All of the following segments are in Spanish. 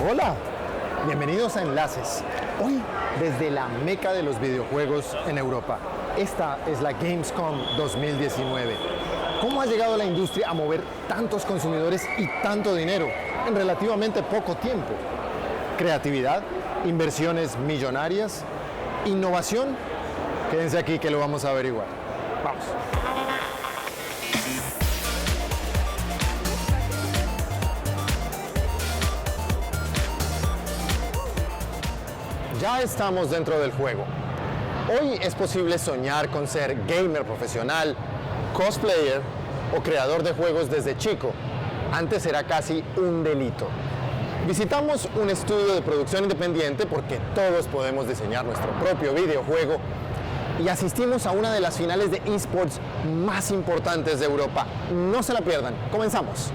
Hola, bienvenidos a Enlaces. Hoy desde la meca de los videojuegos en Europa. Esta es la Gamescom 2019. ¿Cómo ha llegado la industria a mover tantos consumidores y tanto dinero en relativamente poco tiempo? Creatividad, inversiones millonarias, innovación. Quédense aquí que lo vamos a averiguar. Vamos. Ya estamos dentro del juego. Hoy es posible soñar con ser gamer profesional, cosplayer o creador de juegos desde chico. Antes era casi un delito. Visitamos un estudio de producción independiente porque todos podemos diseñar nuestro propio videojuego y asistimos a una de las finales de eSports más importantes de Europa. No se la pierdan. Comenzamos.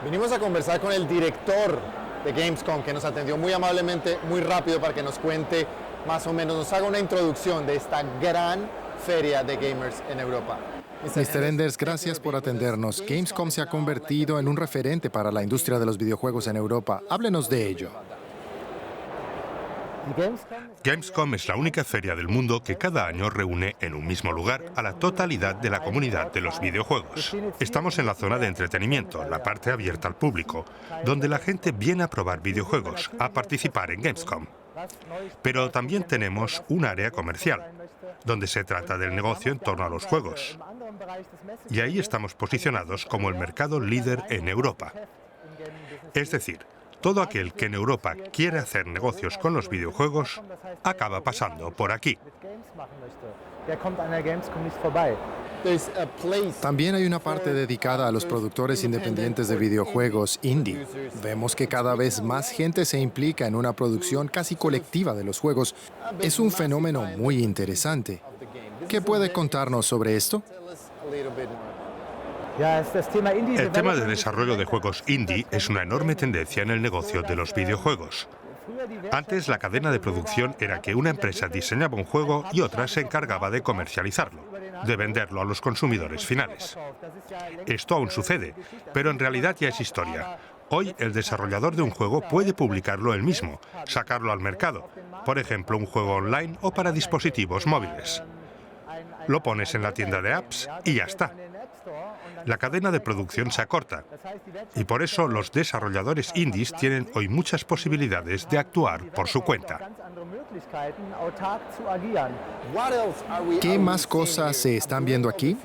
Vinimos a conversar con el director de Gamescom, que nos atendió muy amablemente, muy rápido, para que nos cuente más o menos, nos haga una introducción de esta gran feria de gamers en Europa. Mr. Enders, gracias por atendernos. Gamescom se ha convertido en un referente para la industria de los videojuegos en Europa. Háblenos de ello. Gamescom es la única feria del mundo que cada año reúne en un mismo lugar a la totalidad de la comunidad de los videojuegos. Estamos en la zona de entretenimiento, la parte abierta al público, donde la gente viene a probar videojuegos, a participar en Gamescom. Pero también tenemos un área comercial, donde se trata del negocio en torno a los juegos. Y ahí estamos posicionados como el mercado líder en Europa. Es decir, todo aquel que en Europa quiere hacer negocios con los videojuegos acaba pasando por aquí. También hay una parte dedicada a los productores independientes de videojuegos indie. Vemos que cada vez más gente se implica en una producción casi colectiva de los juegos. Es un fenómeno muy interesante. ¿Qué puede contarnos sobre esto? El tema de desarrollo de juegos indie es una enorme tendencia en el negocio de los videojuegos. Antes, la cadena de producción era que una empresa diseñaba un juego y otra se encargaba de comercializarlo, de venderlo a los consumidores finales. Esto aún sucede, pero en realidad ya es historia. Hoy, el desarrollador de un juego puede publicarlo él mismo, sacarlo al mercado, por ejemplo, un juego online o para dispositivos móviles. Lo pones en la tienda de apps y ya está. La cadena de producción se acorta y por eso los desarrolladores indies tienen hoy muchas posibilidades de actuar por su cuenta. ¿Qué más cosas se están viendo aquí?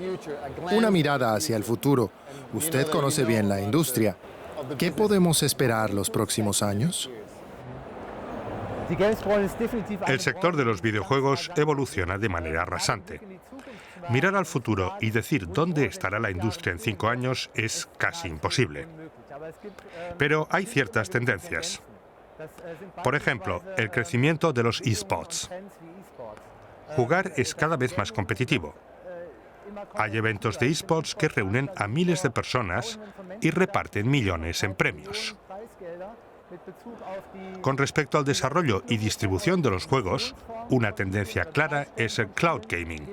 Una mirada hacia el futuro. Usted conoce bien la industria. ¿Qué podemos esperar los próximos años? El sector de los videojuegos evoluciona de manera rasante. Mirar al futuro y decir dónde estará la industria en 5 años es casi imposible. Pero hay ciertas tendencias. Por ejemplo, el crecimiento de los eSports. Jugar es cada vez más competitivo. Hay eventos de eSports que reúnen a miles de personas y reparten millones en premios. Con respecto al desarrollo y distribución de los juegos, una tendencia clara es el cloud gaming.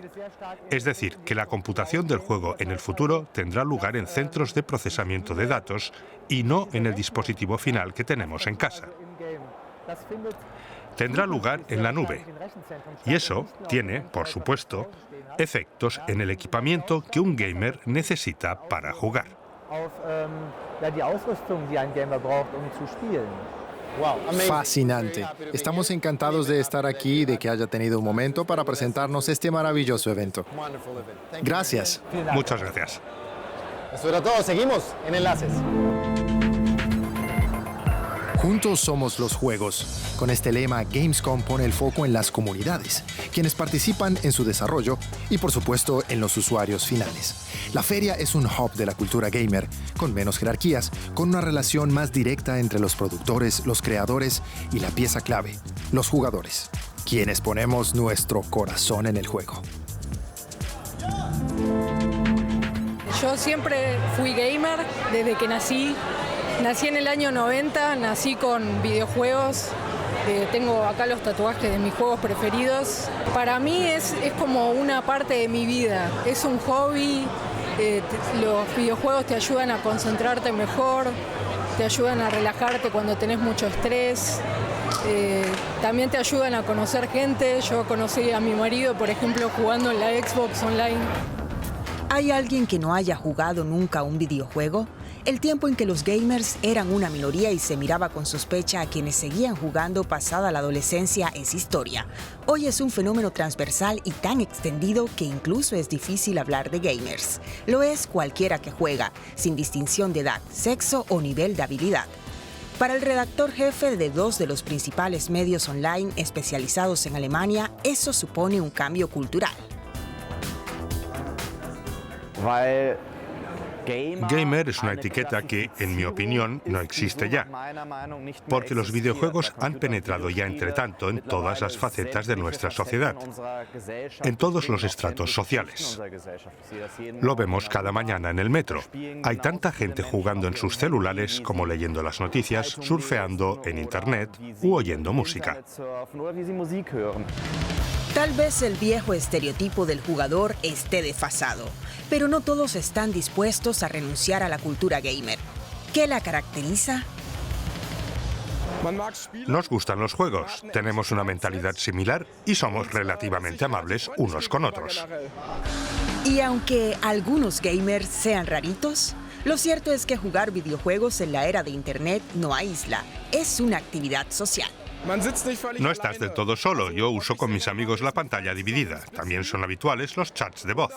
Es decir, que la computación del juego en el futuro tendrá lugar en centros de procesamiento de datos y no en el dispositivo final que tenemos en casa. Tendrá lugar en la nube. Y eso tiene, por supuesto, efectos en el equipamiento que un gamer necesita para jugar. Fascinante. Estamos encantados de estar aquí y de que haya tenido un momento para presentarnos este maravilloso evento. Gracias. Muchas gracias. Eso era todo. Seguimos en Enlaces. Juntos somos los juegos. Con este lema, Gamescom pone el foco en las comunidades, quienes participan en su desarrollo y, por supuesto, en los usuarios finales. La feria es un hub de la cultura gamer, con menos jerarquías, con una relación más directa entre los productores, los creadores y la pieza clave, los jugadores, quienes ponemos nuestro corazón en el juego. Yo siempre fui gamer desde que nací. Nací en el año 90, nací con videojuegos Tengo acá los tatuajes de mis juegos preferidos. Para mí es como una parte de mi vida. Es un hobby. Los videojuegos te ayudan a concentrarte mejor, te ayudan a relajarte cuando tenés mucho estrés. También te ayudan a conocer gente. Yo conocí a mi marido, por ejemplo, jugando en la Xbox Online. ¿Hay alguien que no haya jugado nunca un videojuego? El tiempo en que los gamers eran una minoría y se miraba con sospecha a quienes seguían jugando pasada la adolescencia es historia. Hoy es un fenómeno transversal y tan extendido que incluso es difícil hablar de gamers. Lo es cualquiera que juega, sin distinción de edad, sexo o nivel de habilidad. Para el redactor jefe de dos de los principales medios online especializados en Alemania, eso supone un cambio cultural. Gamer es una etiqueta que, en mi opinión, no existe ya, porque los videojuegos han penetrado ya entre tanto en todas las facetas de nuestra sociedad, en todos los estratos sociales. Lo vemos cada mañana en el metro. Hay tanta gente jugando en sus celulares como leyendo las noticias, surfeando en Internet u oyendo música. Tal vez el viejo estereotipo del jugador esté desfasado, pero no todos están dispuestos a renunciar a la cultura gamer. ¿Qué la caracteriza? Nos gustan los juegos, tenemos una mentalidad similar y somos relativamente amables unos con otros. Y aunque algunos gamers sean raritos, lo cierto es que jugar videojuegos en la era de Internet no aísla, es una actividad social. No estás del todo solo. Yo uso con mis amigos la pantalla dividida. También son habituales los chats de voz.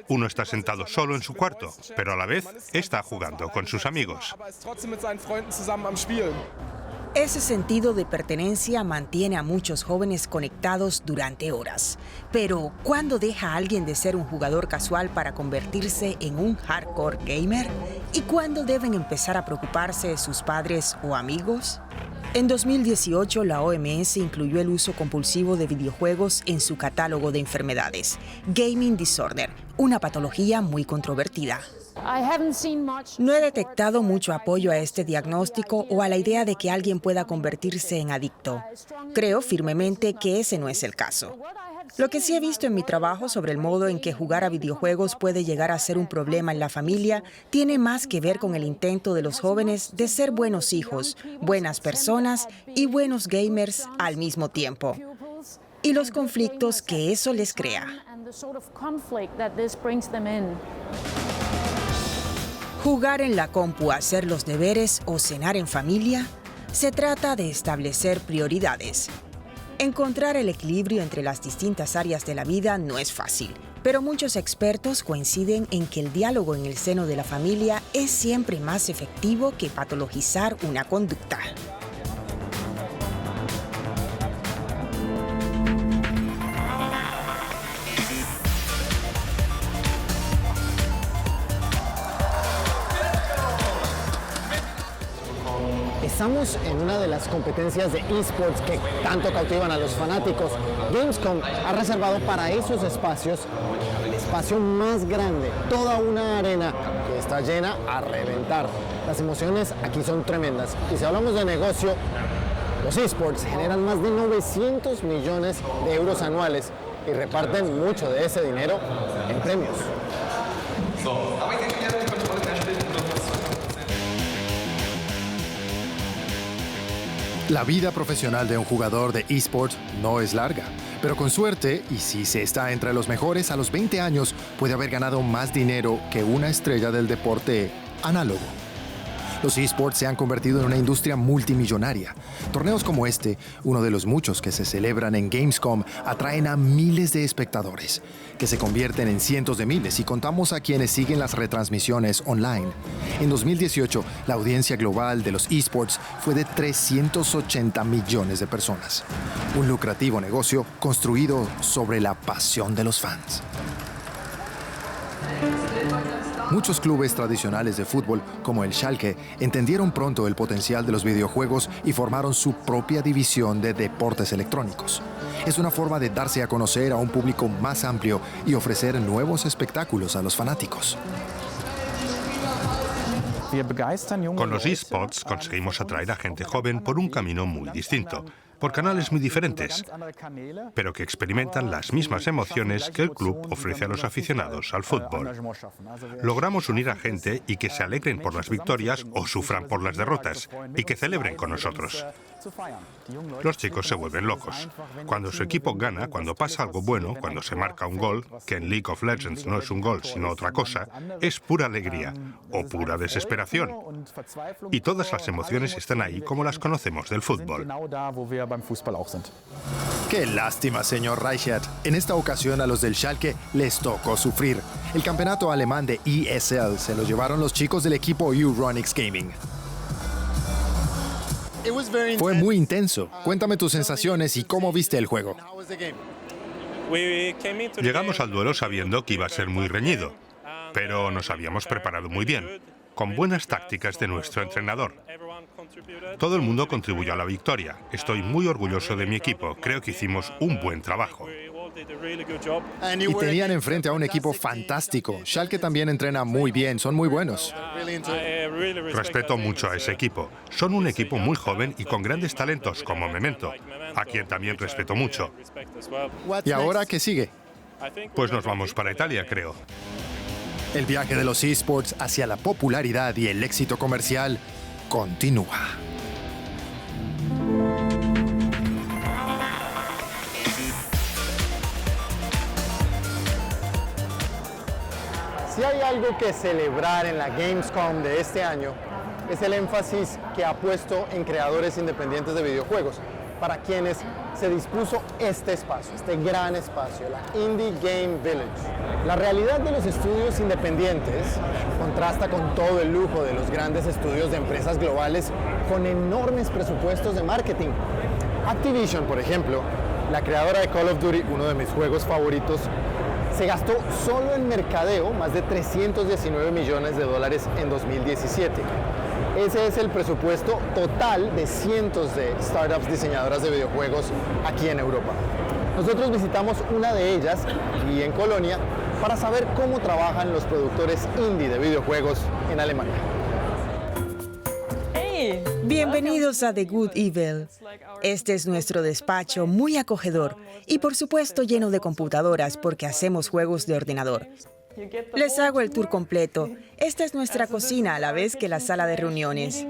Uno está sentado solo en su cuarto, pero a la vez está jugando con sus amigos. Ese sentido de pertenencia mantiene a muchos jóvenes conectados durante horas. Pero, ¿cuándo deja a alguien de ser un jugador casual para convertirse en un hardcore gamer? ¿Y cuándo deben empezar a preocuparse de sus padres o amigos? En 2018, la OMS incluyó el uso compulsivo de videojuegos en su catálogo de enfermedades, Gaming Disorder, una patología muy controvertida. No he detectado mucho apoyo a este diagnóstico o a la idea de que alguien pueda convertirse en adicto. Creo firmemente que ese no es el caso. Lo que sí he visto en mi trabajo sobre el modo en que jugar a videojuegos puede llegar a ser un problema en la familia tiene más que ver con el intento de los jóvenes de ser buenos hijos, buenas personas y buenos gamers al mismo tiempo. Y los conflictos que eso les crea. Jugar en la compu, hacer los deberes o cenar en familia, se trata de establecer prioridades. Encontrar el equilibrio entre las distintas áreas de la vida no es fácil, pero muchos expertos coinciden en que el diálogo en el seno de la familia es siempre más efectivo que patologizar una conducta. Estamos en una de las competencias de esports que tanto cautivan a los fanáticos. Gamescom ha reservado para esos espacios el espacio más grande, toda una arena que está llena a reventar. Las emociones aquí son tremendas. Y si hablamos de negocio, los esports generan más de 900 millones de euros anuales y reparten mucho de ese dinero en premios. La vida profesional de un jugador de eSport no es larga, pero con suerte, y si se está entre los mejores, a los 20 años puede haber ganado más dinero que una estrella del deporte análogo. Los eSports se han convertido en una industria multimillonaria. Torneos como este, uno de los muchos que se celebran en Gamescom, atraen a miles de espectadores, que se convierten en cientos de miles si contamos a quienes siguen las retransmisiones online. En 2018, la audiencia global de los eSports fue de 380 millones de personas. Un lucrativo negocio construido sobre la pasión de los fans. Muchos clubes tradicionales de fútbol, como el Schalke, entendieron pronto el potencial de los videojuegos y formaron su propia división de deportes electrónicos. Es una forma de darse a conocer a un público más amplio y ofrecer nuevos espectáculos a los fanáticos. Con los eSports conseguimos atraer a gente joven por un camino muy distinto, por canales muy diferentes, pero que experimentan las mismas emociones que el club ofrece a los aficionados al fútbol. Logramos unir a gente y que se alegren por las victorias o sufran por las derrotas, y que celebren con nosotros. Los chicos se vuelven locos. Cuando su equipo gana, cuando pasa algo bueno, cuando se marca un gol, que en League of Legends no es un gol sino otra cosa, es pura alegría o pura desesperación. Y todas las emociones están ahí como las conocemos del fútbol. Qué lástima, señor Reichert. En esta ocasión a los del Schalke les tocó sufrir. El campeonato alemán de ESL se lo llevaron los chicos del equipo Euronics Gaming. Fue muy intenso. Cuéntame tus sensaciones y cómo viste el juego. Llegamos al duelo sabiendo que iba a ser muy reñido, pero nos habíamos preparado muy bien, con buenas tácticas de nuestro entrenador. Todo el mundo contribuyó a la victoria. Estoy muy orgulloso de mi equipo. Creo que hicimos un buen trabajo. Y tenían enfrente a un equipo fantástico. Schalke también entrena muy bien, son muy buenos. Respeto mucho a ese equipo. Son un equipo muy joven y con grandes talentos como Memento, a quien también respeto mucho. ¿Y ahora qué sigue? Pues nos vamos para Italia, creo. El viaje de los eSports hacia la popularidad y el éxito comercial continúa. Si hay algo que celebrar en la Gamescom de este año, es el énfasis que ha puesto en creadores independientes de videojuegos, para quienes se dispuso este espacio, este gran espacio, la Indie Game Village. La realidad de los estudios independientes contrasta con todo el lujo de los grandes estudios de empresas globales con enormes presupuestos de marketing. Activision, por ejemplo, la creadora de Call of Duty, uno de mis juegos favoritos, se gastó solo en mercadeo más de $319 millones en 2017. Ese es el presupuesto total de cientos de startups diseñadoras de videojuegos aquí en Europa. Nosotros visitamos una de ellas, aquí en Colonia, para saber cómo trabajan los productores indie de videojuegos en Alemania. Bienvenidos a The Good Evil. Este es nuestro despacho muy acogedor y por supuesto lleno de computadoras porque hacemos juegos de ordenador. Les hago el tour completo. Esta es nuestra cocina a la vez que la sala de reuniones.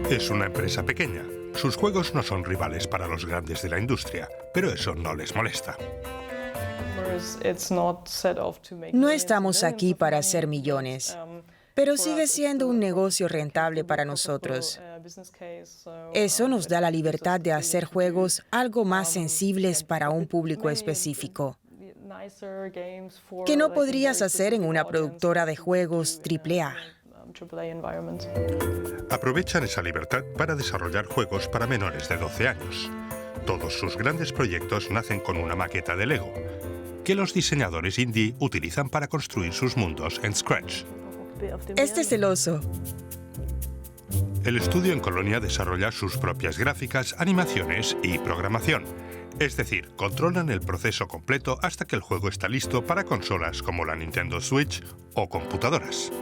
Es una empresa pequeña. Sus juegos no son rivales para los grandes de la industria, pero eso no les molesta. No estamos aquí para hacer millones, pero sigue siendo un negocio rentable para nosotros. Eso nos da la libertad de hacer juegos algo más sensibles para un público específico, que no podrías hacer en una productora de juegos AAA. Aprovechan esa libertad para desarrollar juegos para menores de 12 años. Todos sus grandes proyectos nacen con una maqueta de Lego, que los diseñadores indie utilizan para construir sus mundos en Scratch. Este es el oso. El estudio en Colonia desarrolla sus propias gráficas, animaciones y programación. Es decir, controlan el proceso completo hasta que el juego está listo para consolas como la Nintendo Switch o computadoras.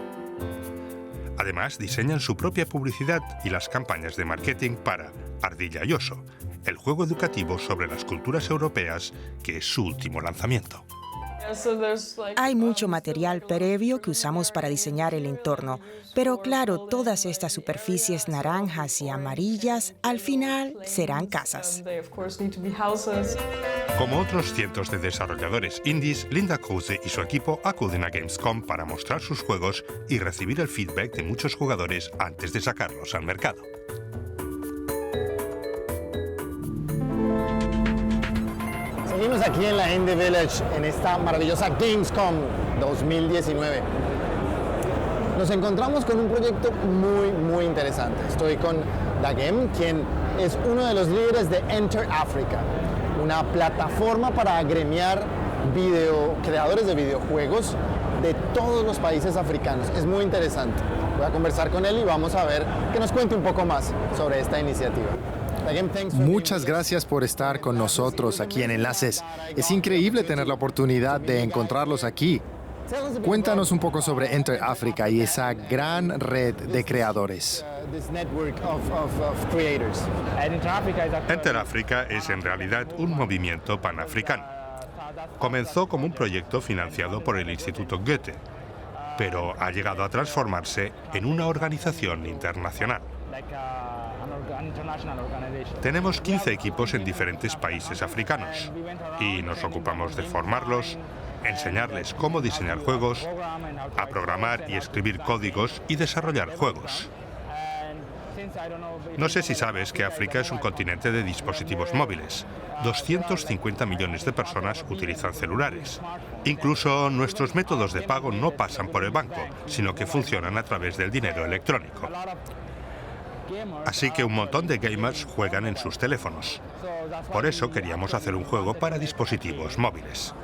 Además, diseñan su propia publicidad y las campañas de marketing para Ardilla y Oso, el juego educativo sobre las culturas europeas, que es su último lanzamiento. Hay mucho material previo que usamos para diseñar el entorno, pero claro, todas estas superficies naranjas y amarillas al final serán casas. Como otros cientos de desarrolladores indies, Linda Kruse y su equipo acuden a Gamescom para mostrar sus juegos y recibir el feedback de muchos jugadores antes de sacarlos al mercado. Seguimos aquí en la Indie Village, en esta maravillosa Gamescom 2019. Nos encontramos con un proyecto muy interesante. Estoy con Dagem, quien es uno de los líderes de Enter Africa, una plataforma para agremiar creadores de videojuegos de todos los países africanos. Es muy interesante. Voy a conversar con él y vamos a ver que nos cuente un poco más sobre esta iniciativa. Muchas gracias por estar con nosotros aquí en Enlaces. Es increíble tener la oportunidad de encontrarlos aquí. Cuéntanos un poco sobre Enter Africa y esa gran red de creadores. Enter Africa es en realidad un movimiento panafricano. Comenzó como un proyecto financiado por el Instituto Goethe, pero ha llegado a transformarse en una organización internacional. Tenemos 15 equipos en diferentes países africanos y nos ocupamos de formarlos, enseñarles cómo diseñar juegos, a programar y escribir códigos y desarrollar juegos. No sé si sabes que África es un continente de dispositivos móviles. 250 millones de personas utilizan celulares. Incluso nuestros métodos de pago no pasan por el banco, sino que funcionan a través del dinero electrónico. Así que un montón de gamers juegan en sus teléfonos. Por eso queríamos hacer un juego para dispositivos móviles.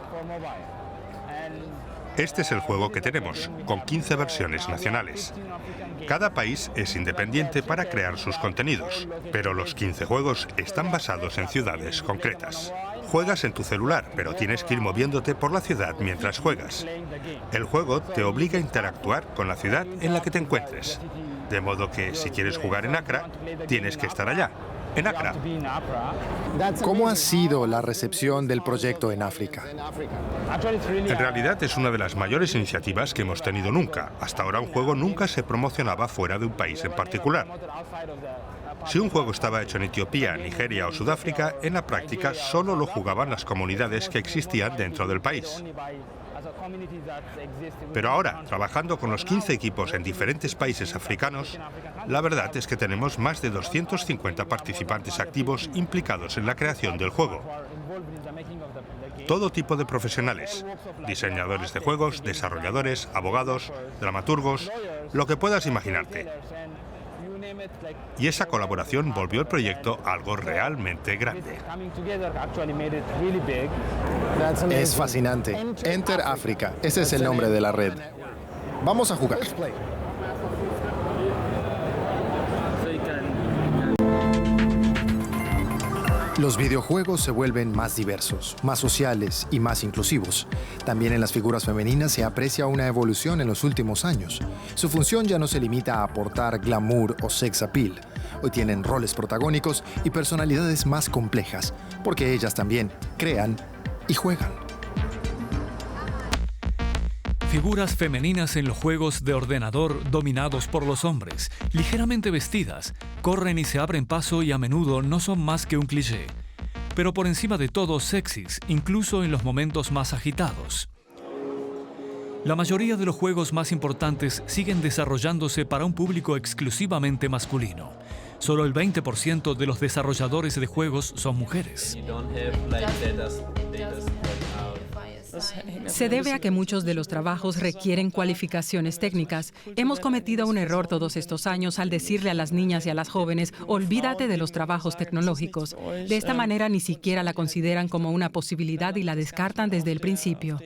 Este es el juego que tenemos, con 15 versiones nacionales. Cada país es independiente para crear sus contenidos, pero los 15 juegos están basados en ciudades concretas. Juegas en tu celular, pero tienes que ir moviéndote por la ciudad mientras juegas. El juego te obliga a interactuar con la ciudad en la que te encuentres. De modo que si quieres jugar en Accra, tienes que estar allá, en Accra. ¿Cómo ha sido la recepción del proyecto en África? En realidad es una de las mayores iniciativas que hemos tenido nunca. Hasta ahora un juego nunca se promocionaba fuera de un país en particular. Si un juego estaba hecho en Etiopía, Nigeria o Sudáfrica, en la práctica solo lo jugaban las comunidades que existían dentro del país. Pero ahora, trabajando con los 15 equipos en diferentes países africanos, la verdad es que tenemos más de 250 participantes activos implicados en la creación del juego. Todo tipo de profesionales, diseñadores de juegos, desarrolladores, abogados, dramaturgos, lo que puedas imaginarte. Y esa colaboración volvió el proyecto algo realmente grande. Es fascinante. Enter Africa, ese es el nombre de la red. Vamos a jugar. Los videojuegos se vuelven más diversos, más sociales y más inclusivos. También en las figuras femeninas se aprecia una evolución en los últimos años. Su función ya no se limita a aportar glamour o sex appeal. Hoy tienen roles protagónicos y personalidades más complejas, porque ellas también crean y juegan. Figuras femeninas en los juegos de ordenador dominados por los hombres, ligeramente vestidas, corren y se abren paso y a menudo no son más que un cliché. Pero por encima de todo sexys, incluso en los momentos más agitados. La mayoría de los juegos más importantes siguen desarrollándose para un público exclusivamente masculino. Solo el 20% de los desarrolladores de juegos son mujeres. Se debe a que muchos de los trabajos requieren cualificaciones técnicas. Hemos cometido un error todos estos años al decirle a las niñas y a las jóvenes, olvídate de los trabajos tecnológicos. De esta manera ni siquiera la consideran como una posibilidad y la descartan desde el principio.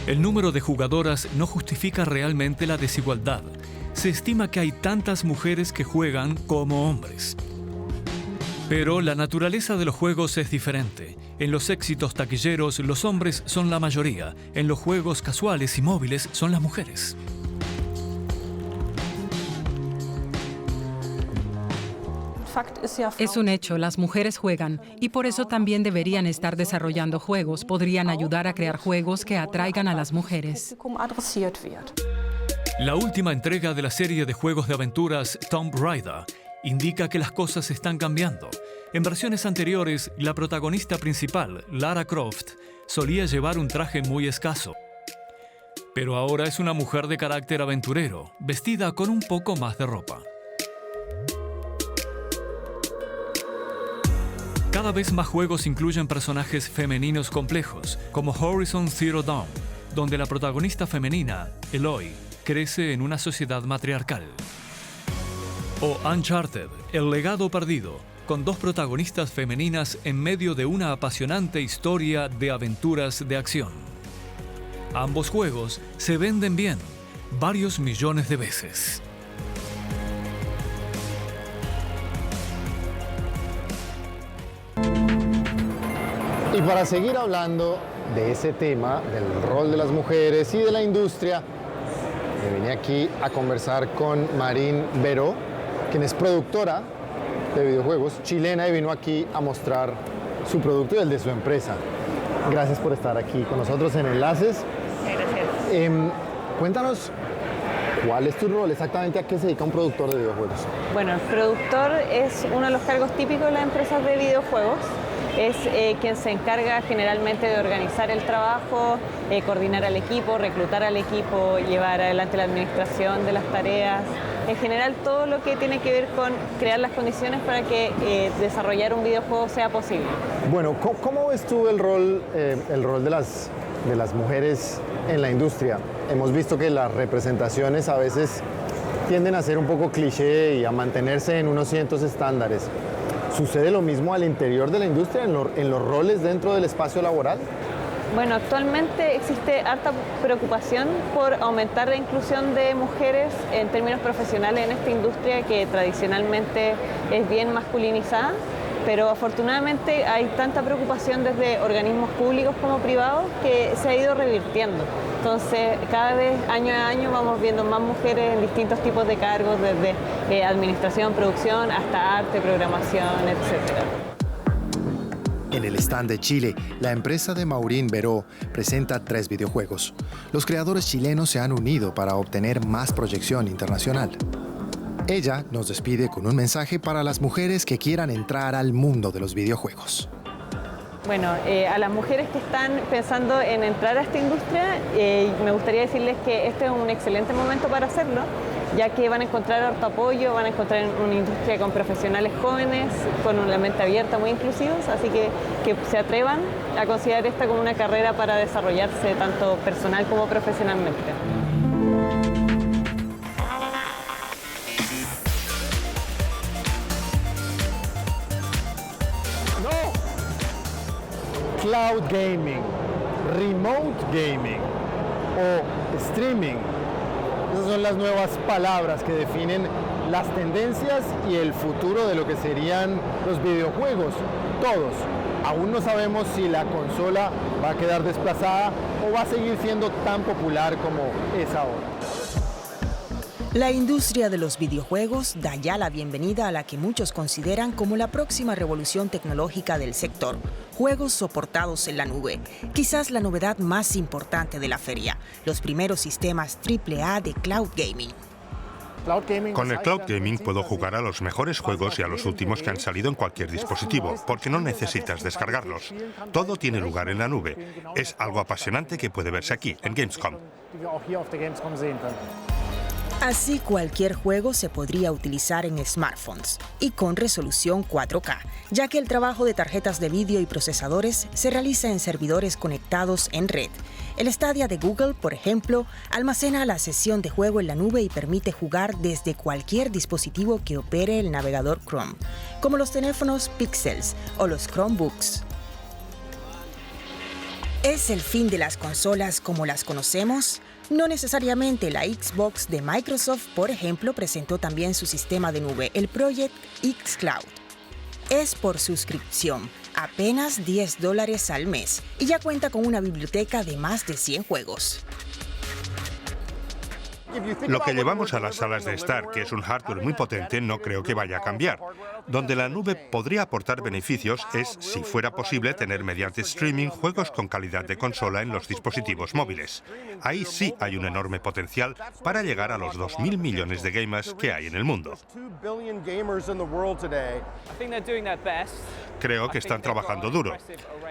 El número de jugadoras no justifica realmente la desigualdad. Se estima que hay tantas mujeres que juegan como hombres. Pero la naturaleza de los juegos es diferente. En los éxitos taquilleros, los hombres son la mayoría. En los juegos casuales y móviles, son las mujeres. Es un hecho, las mujeres juegan y por eso también deberían estar desarrollando juegos. Podrían ayudar a crear juegos que atraigan a las mujeres. La última entrega de la serie de juegos de aventuras Tomb Raider indica que las cosas están cambiando. En versiones anteriores, la protagonista principal, Lara Croft, solía llevar un traje muy escaso. Pero ahora es una mujer de carácter aventurero, vestida con un poco más de ropa. Cada vez más juegos incluyen personajes femeninos complejos, como Horizon Zero Dawn, donde la protagonista femenina, Eloy, crece en una sociedad matriarcal. O Uncharted, El legado perdido, con dos protagonistas femeninas en medio de una apasionante historia de aventuras de acción. Ambos juegos se venden bien, varios millones de veces. Y para seguir hablando de ese tema, del rol de las mujeres y de la industria, me vine aquí a conversar con Marín Beró, quien es productora de videojuegos chilena y vino aquí a mostrar su producto y el de su empresa. Gracias por estar aquí con nosotros en Enlaces. Gracias. Cuéntanos, ¿cuál es tu rol? Exactamente, ¿a qué se dedica un productor de videojuegos? Bueno, el productor es uno de los cargos típicos de las empresas de videojuegos. Es quien se encarga generalmente de organizar el trabajo, coordinar al equipo, reclutar al equipo, llevar adelante la administración de las tareas. En general, todo lo que tiene que ver con crear las condiciones para que desarrollar un videojuego sea posible. Bueno, ¿cómo ves tú el rol de las mujeres en la industria? Hemos visto que las representaciones a veces tienden a ser un poco cliché y a mantenerse en unos ciertos estándares. ¿Sucede lo mismo al interior de la industria, en los roles dentro del espacio laboral? Bueno, actualmente existe harta preocupación por aumentar la inclusión de mujeres en términos profesionales en esta industria que tradicionalmente es bien masculinizada, pero afortunadamente hay tanta preocupación desde organismos públicos como privados que se ha ido revirtiendo. Entonces, cada vez, año a año, vamos viendo más mujeres en distintos tipos de cargos, desde administración, producción, hasta arte, programación, etc. En el stand de Chile, la empresa de Maureen Beró presenta 3 videojuegos. Los creadores chilenos se han unido para obtener más proyección internacional. Ella nos despide con un mensaje para las mujeres que quieran entrar al mundo de los videojuegos. Bueno, a las mujeres que están pensando en entrar a esta industria, me gustaría decirles que este es un excelente momento para hacerlo, ya que van a encontrar harto apoyo, van a encontrar una industria con profesionales jóvenes, con una mente abierta, muy inclusivos, así que se atrevan a considerar esta como una carrera para desarrollarse tanto personal como profesionalmente. Cloud gaming, remote gaming o streaming. Esas son las nuevas palabras que definen las tendencias y el futuro de lo que serían los videojuegos. Todos. Aún no sabemos si la consola va a quedar desplazada o va a seguir siendo tan popular como es ahora. La industria de los videojuegos da ya la bienvenida a la que muchos consideran como la próxima revolución tecnológica del sector. Juegos soportados en la nube. Quizás la novedad más importante de la feria. Los primeros sistemas AAA de cloud gaming. Con el cloud gaming puedo jugar a los mejores juegos y a los últimos que han salido en cualquier dispositivo, porque no necesitas descargarlos. Todo tiene lugar en la nube. Es algo apasionante que puede verse aquí, en Gamescom. Así cualquier juego se podría utilizar en smartphones y con resolución 4K, ya que el trabajo de tarjetas de vídeo y procesadores se realiza en servidores conectados en red. El Stadia de Google, por ejemplo, almacena la sesión de juego en la nube y permite jugar desde cualquier dispositivo que opere el navegador Chrome, como los teléfonos Pixels o los Chromebooks. ¿Es el fin de las consolas como las conocemos? No necesariamente. La Xbox de Microsoft, por ejemplo, presentó también su sistema de nube, el Project X Cloud. Es por suscripción, apenas $10 al mes, y ya cuenta con una biblioteca de más de 100 juegos. Lo que llevamos a las salas de estar, que es un hardware muy potente, no creo que vaya a cambiar. Donde la nube podría aportar beneficios es, si fuera posible, tener mediante streaming juegos con calidad de consola en los dispositivos móviles. Ahí sí hay un enorme potencial para llegar a los 2.000 millones de gamers que hay en el mundo. Creo que están trabajando duro.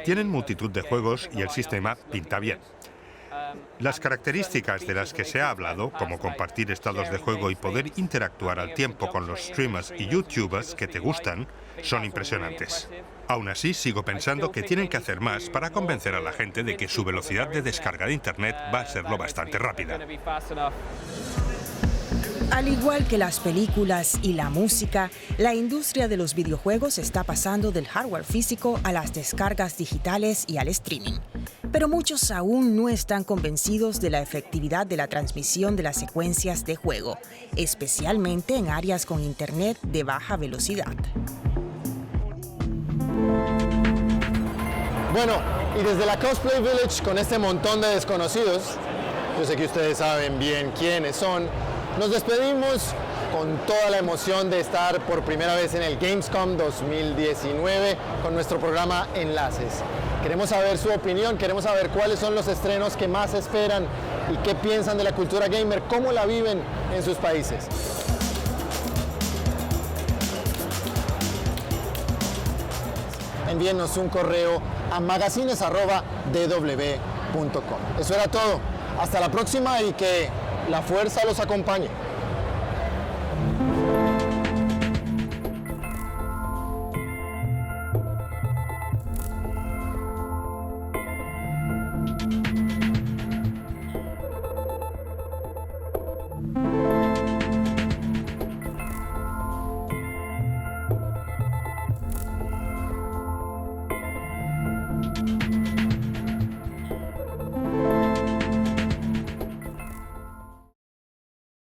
Tienen multitud de juegos y el sistema pinta bien. Las características de las que se ha hablado, como compartir estados de juego y poder interactuar al tiempo con los streamers y youtubers que te gustan, son impresionantes. Aún así, sigo pensando que tienen que hacer más para convencer a la gente de que su velocidad de descarga de Internet va a ser lo bastante rápida. Al igual que las películas y la música, la industria de los videojuegos está pasando del hardware físico a las descargas digitales y al streaming. Pero muchos aún no están convencidos de la efectividad de la transmisión de las secuencias de juego, especialmente en áreas con internet de baja velocidad. Bueno, y desde la Cosplay Village, con este montón de desconocidos, yo sé que ustedes saben bien quiénes son, nos despedimos con toda la emoción de estar por primera vez en el Gamescom 2019 con nuestro programa Enlaces. Queremos saber su opinión, queremos saber cuáles son los estrenos que más esperan y qué piensan de la cultura gamer, cómo la viven en sus países. Envíenos un correo a magazines@dw.com. Eso era todo. Hasta la próxima y que la fuerza los acompañe.